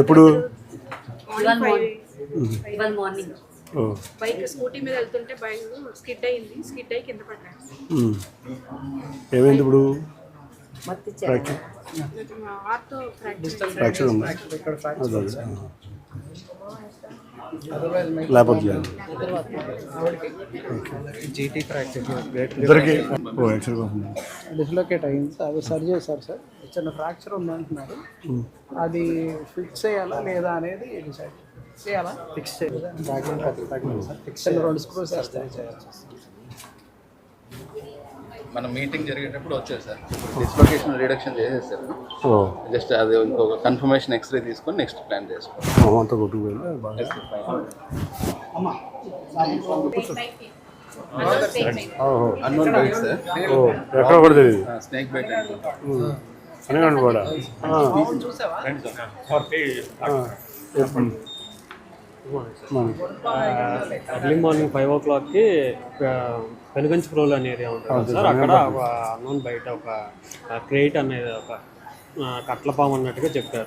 ఎప్పుడు bike scooty మీద వెళ్తుంటే బైక్ స్కిడ్ అయింది. స్కిడ్ అయ్యి కింద పడ్డాడు. ఏమైంది ఇప్పుడు? డిస్లొకేట్ అయింది. అది సరి చేశారు సార్. చిన్న ఫ్రాక్చర్ ఉంది అంటున్నారు. అది ఫిక్స్ చేయాలా లేదా అనేది డిసైడ్ చేయాలా. ఫిక్స్ చేయాలి. ఫిక్స్ 2 స్క్రూస్ వేస్తాయి. మన మీటింగ్ జరిగేటప్పుడు వచ్చేది సార్, డిస్లొకేషన్ రిడక్షన్ చేసేసారు. జస్ట్ అది ఇంకొక కన్ఫర్మేషన్ ఎక్స్రే తీసుకొని నెక్స్ట్ ప్లాన్ చేసుకోవాలి. అన్నోన్ బైట్ సార్, ఎక్కడ కూడా తెలియదు. స్నేక్ బైట్ అని కూడా ఎర్లీ మార్నింగ్ 5 o'clockకి పెనుగంచి ప్రోల్ అనే ఏరియా ఉంటుంది సార్. అక్కడ ఒక అన్నోన్ బయట ఒక క్రేట్ అనేది ఒక కట్లపాము అన్నట్టుగా చెప్పారు.